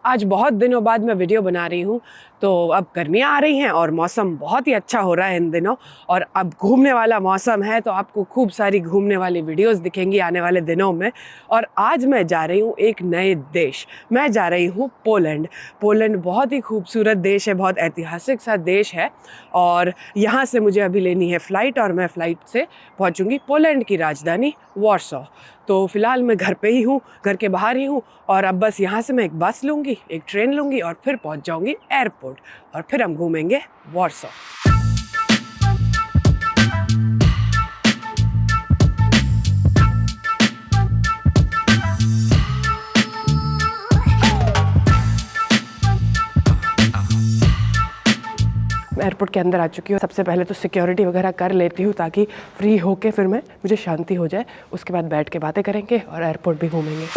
आज बहुत दिनों बाद मैं वीडियो बना रही हूँ। तो अब गर्मियाँ आ रही हैं और मौसम बहुत ही अच्छा हो रहा है इन दिनों, और अब घूमने वाला मौसम है, तो आपको खूब सारी घूमने वाली वीडियोस दिखेंगी आने वाले दिनों में। और आज मैं जा रही हूँ एक नए देश, मैं जा रही हूँ पोलैंड। पोलैंड बहुत ही खूबसूरत देश है, बहुत ऐतिहासिक सा देश है, और यहाँ से मुझे अभी लेनी है फ़्लाइट, और मैं फ़्लाइट से पहुँचूँगी पोलैंड की राजधानी वॉर्सो। तो फ़िलहाल मैं घर पे ही हूँ, घर के बाहर ही हूँ, और अब बस यहाँ से मैं एक बस लूँगी, एक ट्रेन लूँगी और फिर पहुँच जाऊँगी एयरपोर्ट, और फिर हम घूमेंगे वॉर्सो। एयरपोर्ट के अंदर आ चुकी हूँ। सबसे पहले तो सिक्योरिटी वगैरह कर लेती हूँ ताकि फ्री होके फिर मुझे शांति हो जाए। उसके बाद बैठ के बातें करेंगे और एयरपोर्ट भी घूमेंगे।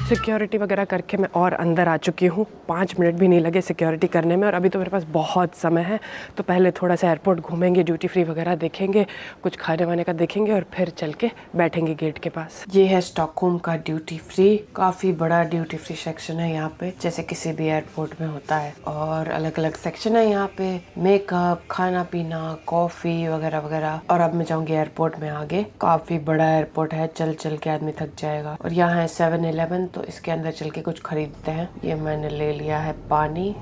सिक्योरिटी वगैरह करके मैं और अंदर आ चुकी हूँ। 5 मिनट भी नहीं लगे सिक्योरिटी करने में, और अभी तो मेरे पास बहुत समय है। तो पहले थोड़ा सा एयरपोर्ट घूमेंगे, ड्यूटी फ्री वगैरह देखेंगे, कुछ खाने वाने का देखेंगे, और फिर चल के बैठेंगे गेट के पास। ये है स्टॉकहोम का ड्यूटी फ्री। काफ़ी बड़ा ड्यूटी फ्री सेक्शन है यहाँ पे, जैसे किसी भी एयरपोर्ट में होता है, और अलग अलग सेक्शन है यहाँ पे, मेकअप, खाना पीना, कॉफ़ी वगैरह वगैरह। और अब मैं जाऊँगी एयरपोर्ट में आगे। काफ़ी बड़ा एयरपोर्ट है, चल चल के आदमी थक जाएगा। और यहाँ है 7-Eleven, तो इसके अंदर चल के कुछ खरीदते हैं। ये मैंने ले लिया है पानी,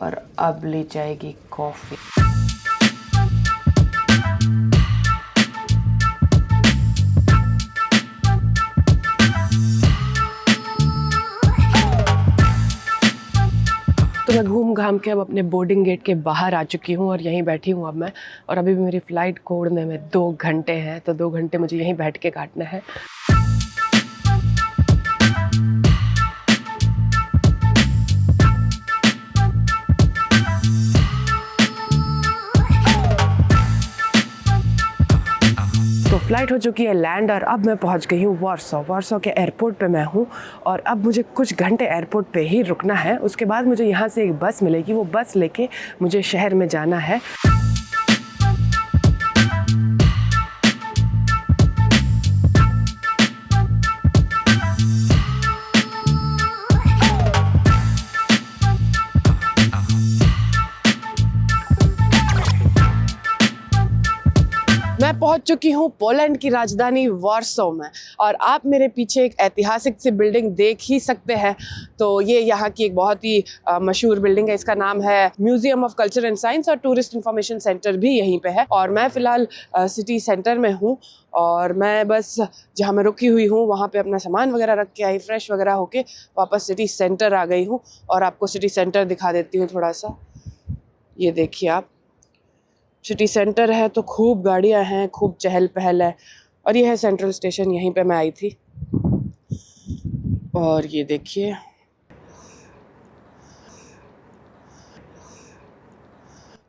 और अब ले जाएगी कॉफ़ी। तो मैं घूम घाम के अब अपने बोर्डिंग गेट के बाहर आ चुकी हूँ, और यहीं बैठी हूँ अब मैं। और अभी भी मेरी फ़्लाइट को उड़ने में 2 घंटे हैं, तो 2 घंटे मुझे यहीं बैठ के काटना है। तो फ़्लाइट हो चुकी है लैंड, और अब मैं पहुंच गई हूँ वॉर्सो। वॉर्सो के एयरपोर्ट पे मैं हूँ, और अब मुझे कुछ घंटे एयरपोर्ट पे ही रुकना है। उसके बाद मुझे यहाँ से एक बस मिलेगी, वो बस लेके मुझे शहर में जाना है। मैं पहुंच चुकी हूं पोलैंड की राजधानी वॉर्सो में, और आप मेरे पीछे एक ऐतिहासिक सी बिल्डिंग देख ही सकते हैं। तो ये यहाँ की एक बहुत ही मशहूर बिल्डिंग है। इसका नाम है museum of culture and science, और टूरिस्ट इंफॉर्मेशन सेंटर भी यहीं पे है। और मैं फ़िलहाल सिटी सेंटर में हूँ, और मैं बस जहाँ मैं रुकी हुई हूँ वहाँ पे अपना सामान वगैरह रख के आई, फ्रेश वगैरह होके वापस सिटी सेंटर आ गई हूँ। और आपको सिटी सेंटर दिखा देती हूँ थोड़ा सा। ये देखिए आप, सिटी सेंटर है तो खूब गाड़ियां हैं, खूब चहल पहल है। और ये है सेंट्रल स्टेशन, यहीं पे मैं आई थी। और ये देखिए,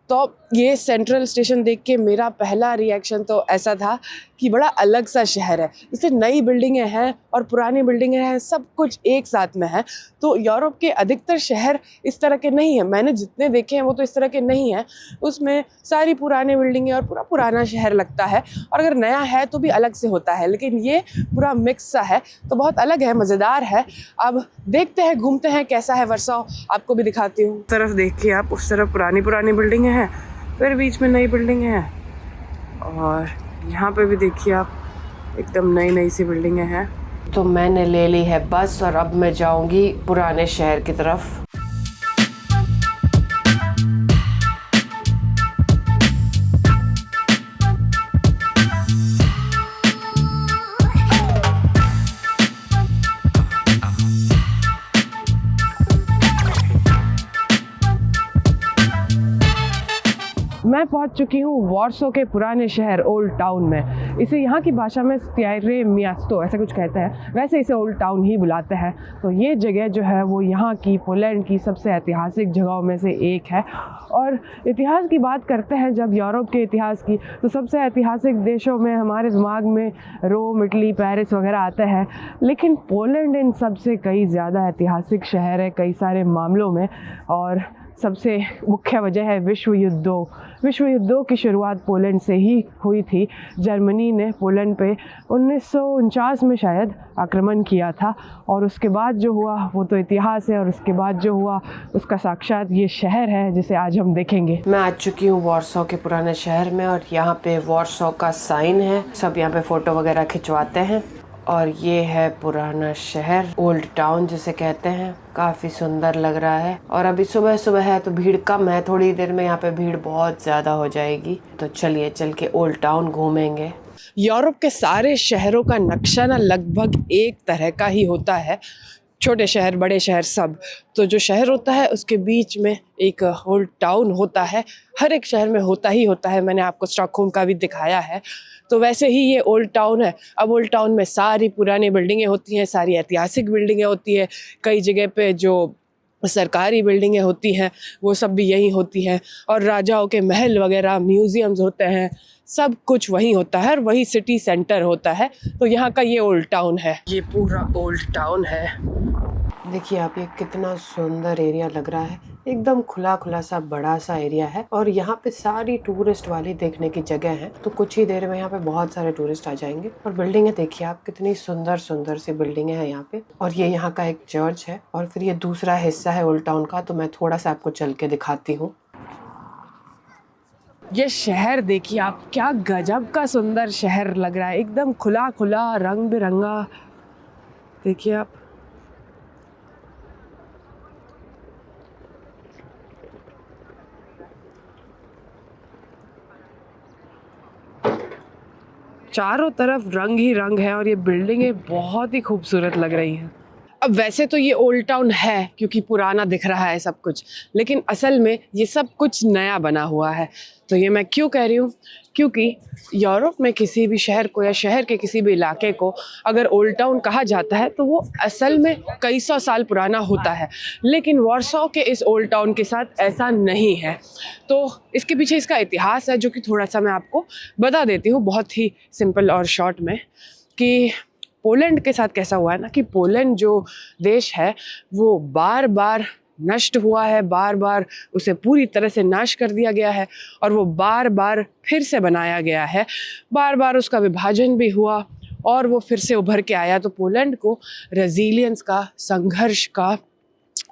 तो ये सेंट्रल स्टेशन देख के मेरा पहला रिएक्शन तो ऐसा था कि बड़ा अलग सा शहर है। जैसे नई बिल्डिंगें हैं और पुरानी बिल्डिंगें हैं, सब कुछ एक साथ में है। तो यूरोप के अधिकतर शहर इस तरह के नहीं हैं, मैंने जितने देखे हैं वो तो इस तरह के नहीं हैं। उसमें सारी पुरानी बिल्डिंगें और पूरा पुराना शहर लगता है, और अगर नया है तो भी अलग से होता है। लेकिन ये पूरा मिक्स सा है, तो बहुत अलग है, मज़ेदार है। अब देखते हैं, घूमते हैं कैसा है वॉर्सो, आपको भी दिखाती हूँ। उस तरफ देखिए आप, उस तरफ पुरानी पुरानी बिल्डिंगें हैं, फिर बीच में नई बिल्डिंगें हैं, और यहाँ पे भी देखिए आप, एकदम नई नई सी बिल्डिंगें हैं। तो मैंने ले ली है बस, और अब मैं जाऊंगी पुराने शहर की तरफ। मैं पहुंच चुकी हूँ वॉर्सो के पुराने शहर ओल्ड टाउन में। इसे यहाँ की भाषा में स्टायरे मियास्तो ऐसा कुछ कहते हैं, वैसे इसे ओल्ड टाउन ही बुलाते हैं। तो ये जगह जो है वो यहाँ की पोलैंड की सबसे ऐतिहासिक जगहों में से एक है। और इतिहास की बात करते हैं जब यूरोप के इतिहास की, तो सबसे ऐतिहासिक देशों में हमारे दिमाग में रोम, इटली, पेरिस वगैरह आते हैं। लेकिन पोलैंड इन सबसे कई ज़्यादा ऐतिहासिक शहर है कई सारे मामलों में। और सबसे मुख्य वजह है विश्व युद्धों। विश्व युद्धों की शुरुआत पोलैंड से ही हुई थी। जर्मनी ने पोलैंड पे 1949 में शायद आक्रमण किया था, और उसके बाद जो हुआ वो तो इतिहास है, और उसके बाद जो हुआ उसका साक्षात ये शहर है जिसे आज हम देखेंगे। मैं आ चुकी हूँ वॉर्सो के पुराने शहर में, और यहाँ पे वॉर्सो का साइन है। सब यहाँ पे फ़ोटो वगैरह खिंचवाते हैं। और ये है पुराना शहर, ओल्ड टाउन जिसे कहते हैं। काफ़ी सुंदर लग रहा है, और अभी सुबह सुबह है तो भीड़ कम है। थोड़ी देर में यहाँ पे भीड़ बहुत ज़्यादा हो जाएगी। तो चलिए चल के ओल्ड टाउन घूमेंगे। यूरोप के सारे शहरों का नक्शा ना लगभग एक तरह का ही होता है, छोटे शहर बड़े शहर सब। तो जो शहर होता है उसके बीच में एक ओल्ड टाउन होता है। हर एक शहर में होता ही होता है। मैंने आपको स्टॉकहोम का भी दिखाया है। तो वैसे ही ये ओल्ड टाउन है। अब ओल्ड टाउन में सारी पुरानी बिल्डिंगें होती हैं, सारी ऐतिहासिक बिल्डिंगें होती है। कई जगह पे जो सरकारी बिल्डिंगें होती हैं वो सब भी यहीं होती हैं, और राजाओं के महल वगैरह, म्यूज़ियम्स होते हैं, सब कुछ वहीं होता है, और वही सिटी सेंटर होता है। तो यहाँ का ये ओल्ड टाउन है। ये पूरा ओल्ड टाउन है। देखिए आप, ये कितना सुंदर एरिया लग रहा है। एकदम खुला खुला सा बड़ा सा एरिया है, और यहाँ पे सारी टूरिस्ट वाली देखने की जगह है। तो कुछ ही देर में यहाँ पे बहुत सारे टूरिस्ट आ जाएंगे। और बिल्डिंगें देखिए आप, कितनी सुंदर सुंदर सी बिल्डिंगें हैं यहाँ पे। और ये यहाँ का एक चर्च है, और फिर ये दूसरा हिस्सा है ओल्ड टाउन का। तो मैं थोड़ा सा आपको चल के दिखाती हूँ। ये शहर देखिए आप, क्या गजब का सुंदर शहर लग रहा है। एकदम खुला खुला, रंग बिरंगा। देखिए आप, चारों तरफ रंग ही रंग है, और ये बिल्डिंगें बहुत ही खूबसूरत लग रही हैं। अब वैसे तो ये ओल्ड टाउन है क्योंकि पुराना दिख रहा है सब कुछ, लेकिन असल में ये सब कुछ नया बना हुआ है। तो ये मैं क्यों कह रही हूँ? क्योंकि यूरोप में किसी भी शहर को या शहर के किसी भी इलाके को अगर ओल्ड टाउन कहा जाता है तो वो असल में कई सौ साल पुराना होता है। लेकिन वॉर्सो के इस ओल्ड टाउन के साथ ऐसा नहीं है। तो इसके पीछे इसका इतिहास है, जो कि थोड़ा सा मैं आपको बता देती हूँ बहुत ही सिंपल और शॉर्ट में। कि पोलैंड के साथ कैसा हुआ है ना, कि पोलैंड जो देश है वो बार बार नष्ट हुआ है, बार बार उसे पूरी तरह से नाश कर दिया गया है, और वो बार बार फिर से बनाया गया है। बार बार उसका विभाजन भी हुआ, और वो फिर से उभर के आया। तो पोलैंड को रेजिलियंस का, संघर्ष का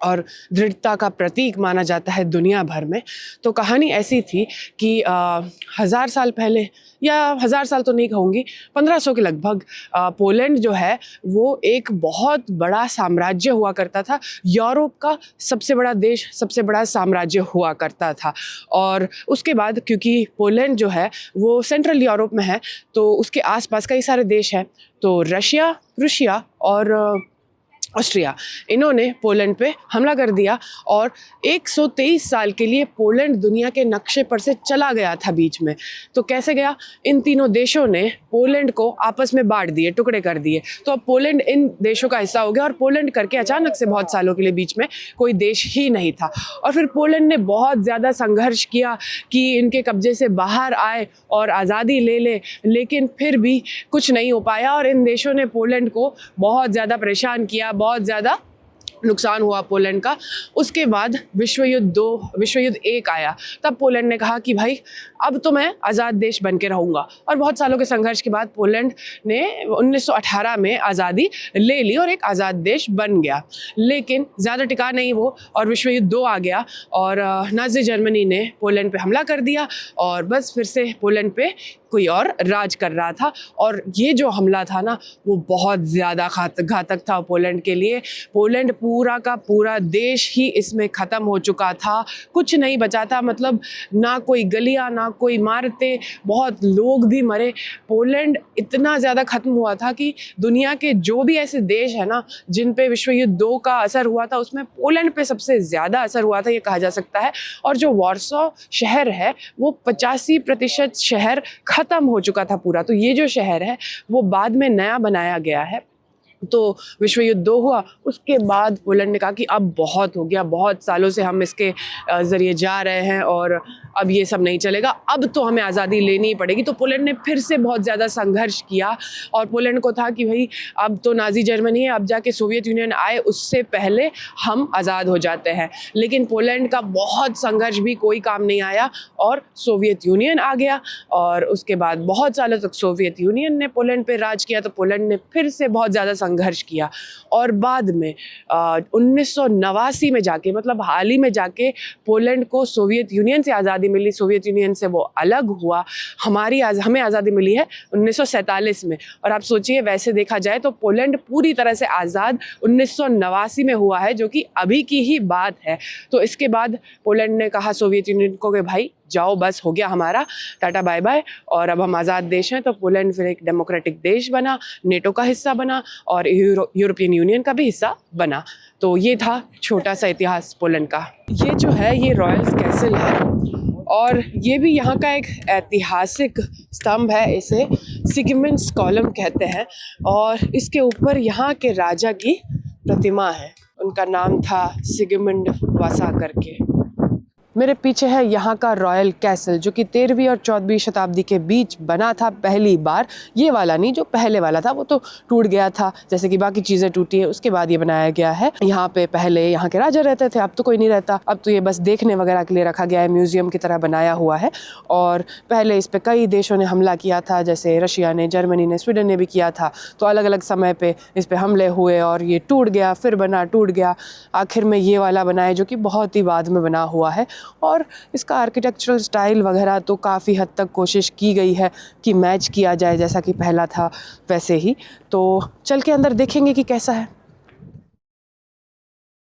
और दृढ़ता का प्रतीक माना जाता है दुनिया भर में। तो कहानी ऐसी थी कि 1000 साल पहले, या 1000 साल तो नहीं कहूँगी, 1500 के लगभग, पोलैंड जो है वो एक बहुत बड़ा साम्राज्य हुआ करता था। यूरोप का सबसे बड़ा देश, सबसे बड़ा साम्राज्य हुआ करता था। और उसके बाद क्योंकि पोलैंड जो है वो सेंट्रल यूरोप में है, तो उसके आसपास कई सारे देश हैं। तो रशिया, प्रूशिया और ऑस्ट्रिया, इन्होंने पोलैंड पे हमला कर दिया, और 123 साल के लिए पोलैंड दुनिया के नक्शे पर से चला गया था बीच में। तो कैसे गया? इन तीनों देशों ने पोलैंड को आपस में बांट दिए, टुकड़े कर दिए। तो अब पोलैंड इन देशों का हिस्सा हो गया, और पोलैंड करके अचानक से बहुत सालों के लिए बीच में कोई देश ही नहीं था। और फिर पोलैंड ने बहुत ज़्यादा संघर्ष किया कि इनके कब्जे से बाहर आए और आज़ादी ले ले, लेकिन फिर भी कुछ नहीं हो पाया, और इन देशों ने पोलैंड को बहुत ज़्यादा परेशान किया, बहुत ज़्यादा नुकसान हुआ पोलैंड का। उसके बाद विश्व युद्ध 2, विश्व युद्ध 1 आया। तब पोलैंड ने कहा कि भाई अब तो मैं आज़ाद देश बन के रहूँगा। और बहुत सालों के संघर्ष के बाद पोलैंड ने 1918 में आज़ादी ले ली और एक आज़ाद देश बन गया। लेकिन ज़्यादा टिका नहीं वो, और विश्व युद्ध 2 आ गया, और नाज़ी जर्मनी ने पोलैंड पे हमला कर दिया, और बस फिर से पोलैंड पे कोई और राज कर रहा था। और ये जो हमला था ना, वो बहुत ज़्यादा घातक था पोलैंड के लिए। पोलैंड पूरा का पूरा देश ही इसमें ख़त्म हो चुका था, कुछ नहीं बचा था। मतलब ना कोई गलियाँ, ना कोई इमारतें, बहुत लोग भी मरे। पोलैंड इतना ज़्यादा ख़त्म हुआ था कि दुनिया के जो भी ऐसे देश हैं ना जिन पे विश्व युद्ध 2 का असर हुआ था, उसमें पोलैंड पे सबसे ज़्यादा असर हुआ था, ये कहा जा सकता है। और जो वॉर्सो शहर है वो 85% शहर ख़त्म हो चुका था पूरा। तो ये जो शहर है वो बाद में नया बनाया गया है। तो विश्व युद्ध 2 हुआ। उसके बाद पोलैंड ने कहा कि अब बहुत हो गया, बहुत सालों से हम इसके ज़रिए जा रहे हैं और अब ये सब नहीं चलेगा, अब तो हमें आज़ादी लेनी ही पड़ेगी। तो पोलैंड ने फिर से बहुत ज़्यादा संघर्ष किया और पोलैंड को था कि भाई अब तो नाज़ी जर्मनी है, अब जाके सोवियत यूनियन आए उससे पहले हम आज़ाद हो जाते हैं। लेकिन पोलैंड का बहुत संघर्ष भी कोई काम नहीं आया और सोवियत यूनियन आ गया और उसके बाद बहुत सालों तक सोवियत यूनियन ने पोलैंड पे राज किया। तो पोलैंड ने फिर से बहुत ज़्यादा संघर्ष किया और बाद में 1989 में जाके, मतलब हाल ही में जाके पोलैंड को सोवियत यूनियन से आज़ादी मिली। सोवियत यूनियन से वो अलग हुआ। हमें आज़ादी मिली है 1947 में। और आप सोचिए, वैसे देखा जाए तो पोलैंड पूरी तरह से आज़ाद 1989 में हुआ है, जो कि अभी की ही बात है। तो इसके बाद पोलैंड ने कहा सोवियत यूनियन को कि भाई जाओ, बस हो गया हमारा, टाटा बाय बाय, और अब हम आज़ाद देश हैं। तो पोलैंड फिर एक डेमोक्रेटिक देश बना, नेटो का हिस्सा बना और यूरोपियन यूनियन का भी हिस्सा बना। तो ये था छोटा सा इतिहास पोलैंड का। ये जो है ये रॉयल्स कैसल है और ये भी यहाँ का एक ऐतिहासिक स्तंभ है। इसे सिगमंड्स कॉलम कहते हैं और इसके ऊपर यहाँ के राजा की प्रतिमा है। उनका नाम था सिगमंड वासा करके। मेरे पीछे है यहाँ का रॉयल कैसल, जो कि 13वीं और 14वीं शताब्दी के बीच बना था पहली बार। ये वाला नहीं, जो पहले वाला था वो तो टूट गया था, जैसे कि बाकी चीज़ें टूटी है, उसके बाद ये बनाया गया है। यहाँ पे पहले यहाँ के राजा रहते थे, अब तो कोई नहीं रहता। अब तो ये बस देखने वगैरह के लिए रखा गया है, म्यूजियम की तरह बनाया हुआ है। और पहले इस पर कई देशों ने हमला किया था, जैसे रशिया ने, जर्मनी ने, स्वीडन ने भी किया था। तो अलग अलग समय पे इस पर हमले हुए और ये टूट गया, फिर बना, टूट गया, आखिर में ये वाला बना है, जो कि बहुत ही बाद में बना हुआ है। और इसका आर्किटेक्चरल स्टाइल वगैरह तो काफ़ी हद तक कोशिश की गई है कि मैच किया जाए, जैसा कि पहला था वैसे ही। तो चल के अंदर देखेंगे कि कैसा है।